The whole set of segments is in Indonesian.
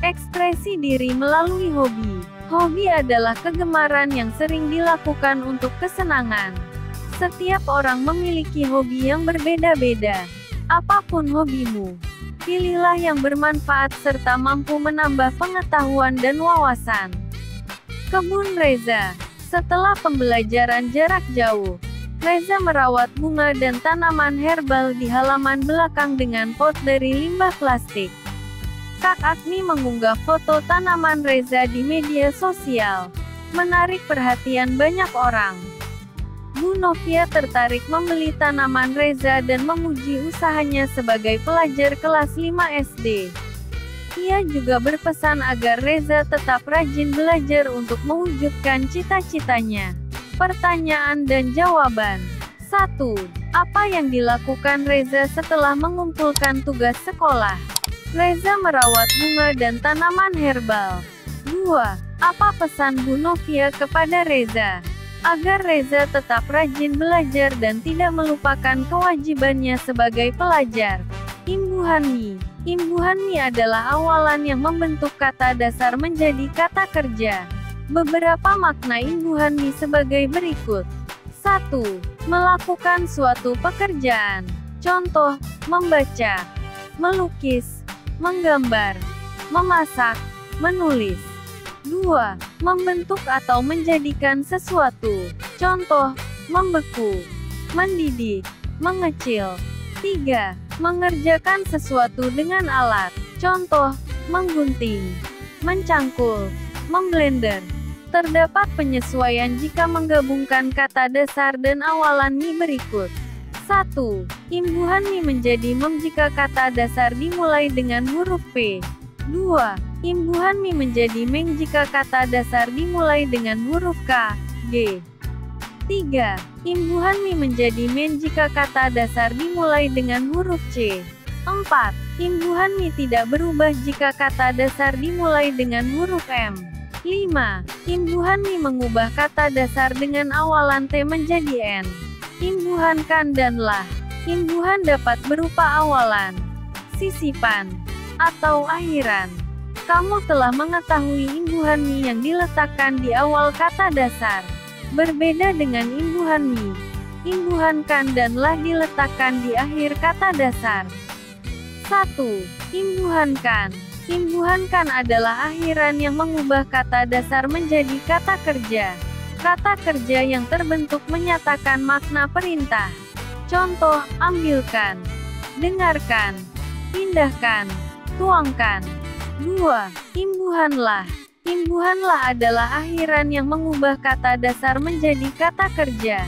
Ekspresi diri melalui hobi. Hobi adalah kegemaran yang sering dilakukan untuk kesenangan. Setiap orang memiliki hobi yang berbeda-beda. Apapun hobimu, pilihlah yang bermanfaat serta mampu menambah pengetahuan dan wawasan. Kebun Reza. Setelah pembelajaran jarak jauh, Reza merawat bunga dan tanaman herbal di halaman belakang dengan pot dari limbah plastik. Kak Agni mengunggah foto tanaman Reza di media sosial, menarik perhatian banyak orang. Bu Novia tertarik membeli tanaman Reza dan memuji usahanya sebagai pelajar kelas 5 SD. Ia juga berpesan agar Reza tetap rajin belajar untuk mewujudkan cita-citanya. Pertanyaan dan jawaban. 1. Apa yang dilakukan Reza setelah mengumpulkan tugas sekolah? Reza merawat bunga dan tanaman herbal. 2. Apa pesan Bu Novia kepada Reza? Agar Reza tetap rajin belajar dan tidak melupakan kewajibannya sebagai pelajar. Imbuhan mie. Imbuhan mie adalah awalan yang membentuk kata dasar menjadi kata kerja. Beberapa makna imbuhan mie sebagai berikut. 1. Melakukan suatu pekerjaan. Contoh, membaca, melukis, menggambar, memasak, menulis. 2. Membentuk atau menjadikan sesuatu. Contoh, membeku, mendidik, mengecil. 3. Mengerjakan sesuatu dengan alat. Contoh, menggunting, mencangkul, memblender. Terdapat penyesuaian jika menggabungkan kata dasar dan awalan mie berikut. 1. Imbuhan mie menjadi mem jika kata dasar dimulai dengan huruf P. 2. Imbuhan mie menjadi meng jika kata dasar dimulai dengan huruf K, G. 3. Imbuhan mie menjadi men jika kata dasar dimulai dengan huruf C. 4. Imbuhan mie tidak berubah jika kata dasar dimulai dengan huruf M. 5. Imbuhan mie mengubah kata dasar dengan awalan T menjadi N. Imbuhan kan dan lah. Imbuhan dapat berupa awalan, sisipan, atau akhiran. Kamu telah mengetahui imbuhan mie yang diletakkan di awal kata dasar. Berbeda dengan imbuhan mie, imbuhan kan dan lah diletakkan di akhir kata dasar. 1. Imbuhan kan. Imbuhan kan adalah akhiran yang mengubah kata dasar menjadi kata kerja. Kata kerja yang terbentuk menyatakan makna perintah. Contoh, ambilkan, dengarkan, pindahkan, tuangkan. 2. Imbuhanlah. Imbuhanlah adalah akhiran yang mengubah kata dasar menjadi kata kerja.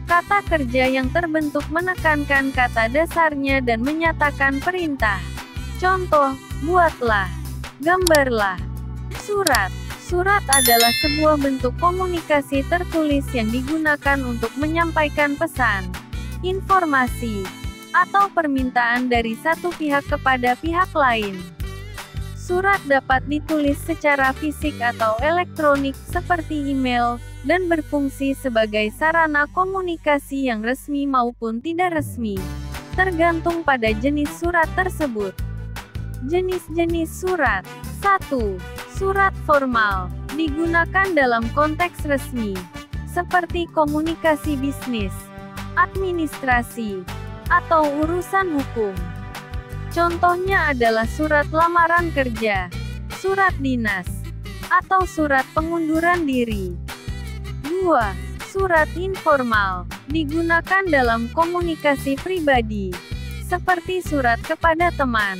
Kata kerja yang terbentuk menekankan kata dasarnya dan menyatakan perintah. Contoh, buatlah, gambarlah. Surat. Surat adalah sebuah bentuk komunikasi tertulis yang digunakan untuk menyampaikan pesan, informasi, atau permintaan dari satu pihak kepada pihak lain. Surat dapat ditulis secara fisik atau elektronik seperti email, dan berfungsi sebagai sarana komunikasi yang resmi maupun tidak resmi, tergantung pada jenis surat tersebut. Jenis-jenis surat. 1. Surat formal, digunakan dalam konteks resmi, seperti komunikasi bisnis, administrasi, atau urusan hukum. Contohnya adalah surat lamaran kerja, surat dinas, atau surat pengunduran diri. 2. Surat informal, digunakan dalam komunikasi pribadi, seperti surat kepada teman,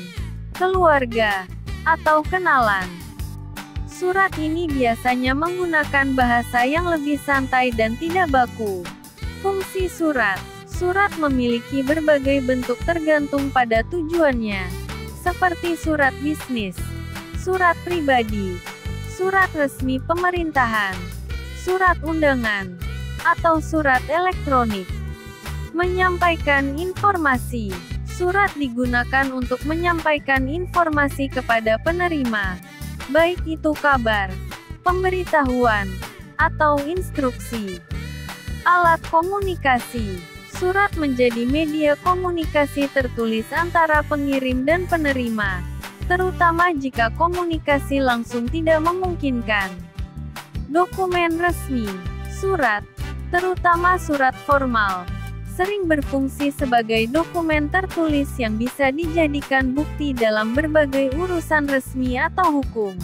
keluarga, atau kenalan. Surat ini biasanya menggunakan bahasa yang lebih santai dan tidak baku. Fungsi surat. Surat memiliki berbagai bentuk tergantung pada tujuannya, seperti surat bisnis, surat pribadi, surat resmi pemerintahan, surat undangan, atau surat elektronik. Menyampaikan informasi. Surat digunakan untuk menyampaikan informasi kepada penerima, baik itu kabar, pemberitahuan, atau instruksi. Alat komunikasi. Surat menjadi media komunikasi tertulis antara pengirim dan penerima, terutama jika komunikasi langsung tidak memungkinkan. Dokumen resmi. Surat, terutama surat formal, sering berfungsi sebagai dokumen tertulis yang bisa dijadikan bukti dalam berbagai urusan resmi atau hukum.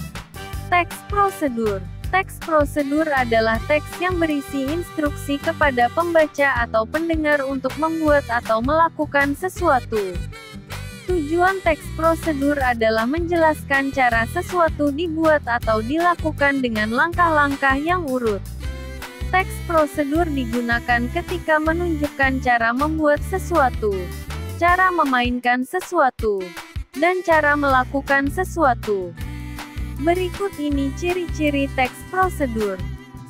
Teks prosedur. Teks prosedur adalah teks yang berisi instruksi kepada pembaca atau pendengar untuk membuat atau melakukan sesuatu. Tujuan teks prosedur adalah menjelaskan cara sesuatu dibuat atau dilakukan dengan langkah-langkah yang urut. Teks prosedur digunakan ketika menunjukkan cara membuat sesuatu, cara memainkan sesuatu, dan cara melakukan sesuatu. Berikut ini ciri-ciri teks prosedur.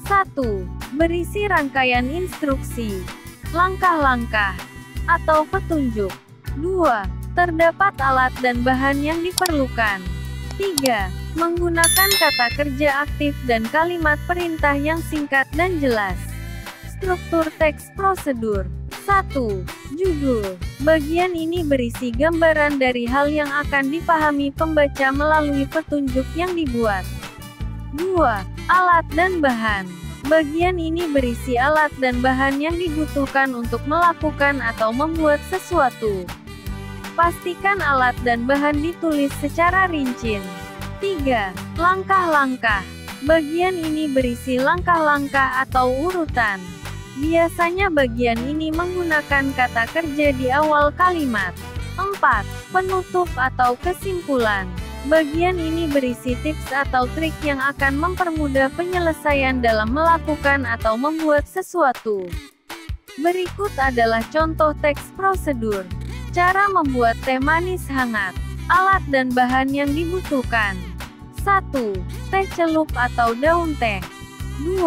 1. Berisi rangkaian instruksi, langkah-langkah, atau petunjuk. 2. Terdapat alat dan bahan yang diperlukan. 3. Menggunakan kata kerja aktif dan kalimat perintah yang singkat dan jelas. Struktur teks prosedur. 1. Judul. Bagian ini berisi gambaran dari hal yang akan dipahami pembaca melalui petunjuk yang dibuat. 2. Alat dan bahan. Bagian ini berisi alat dan bahan yang dibutuhkan untuk melakukan atau membuat sesuatu. Pastikan alat dan bahan ditulis secara rinci. 3. Langkah-langkah. Bagian ini berisi langkah-langkah atau urutan. Biasanya bagian ini menggunakan kata kerja di awal kalimat. 4. Penutup atau kesimpulan. Bagian ini berisi tips atau trik yang akan mempermudah penyelesaian dalam melakukan atau membuat sesuatu. Berikut adalah contoh teks prosedur. Cara membuat teh manis hangat. Alat dan bahan yang dibutuhkan. 1. Teh celup atau daun teh. 2.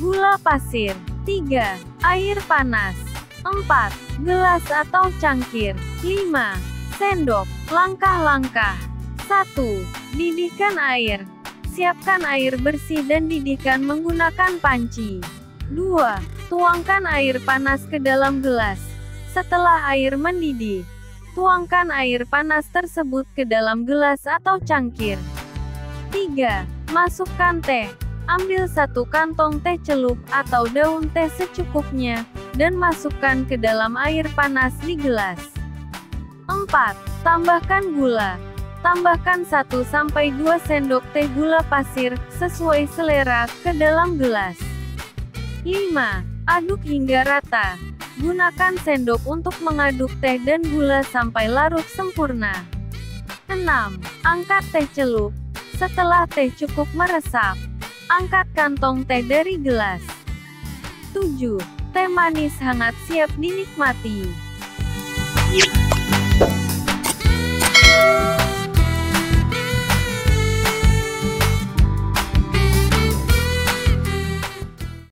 Gula pasir. 3. Air panas. 4. Gelas atau cangkir. 5. Sendok. Langkah-langkah. 1. Didihkan air. Siapkan air bersih dan didihkan menggunakan panci. 2. Tuangkan air panas ke dalam gelas. Setelah air mendidih, tuangkan air panas tersebut ke dalam gelas atau cangkir. 3. Masukkan teh. Ambil 1 kantong teh celup atau daun teh secukupnya, dan masukkan ke dalam air panas di gelas. 4. Tambahkan gula. Tambahkan 1-2 sendok teh gula pasir, sesuai selera, ke dalam gelas. 5. Aduk hingga rata. Gunakan sendok untuk mengaduk teh dan gula sampai larut sempurna. 6. Angkat teh celup. Setelah teh cukup meresap, angkat kantong teh dari gelas. 7. Teh manis hangat siap dinikmati.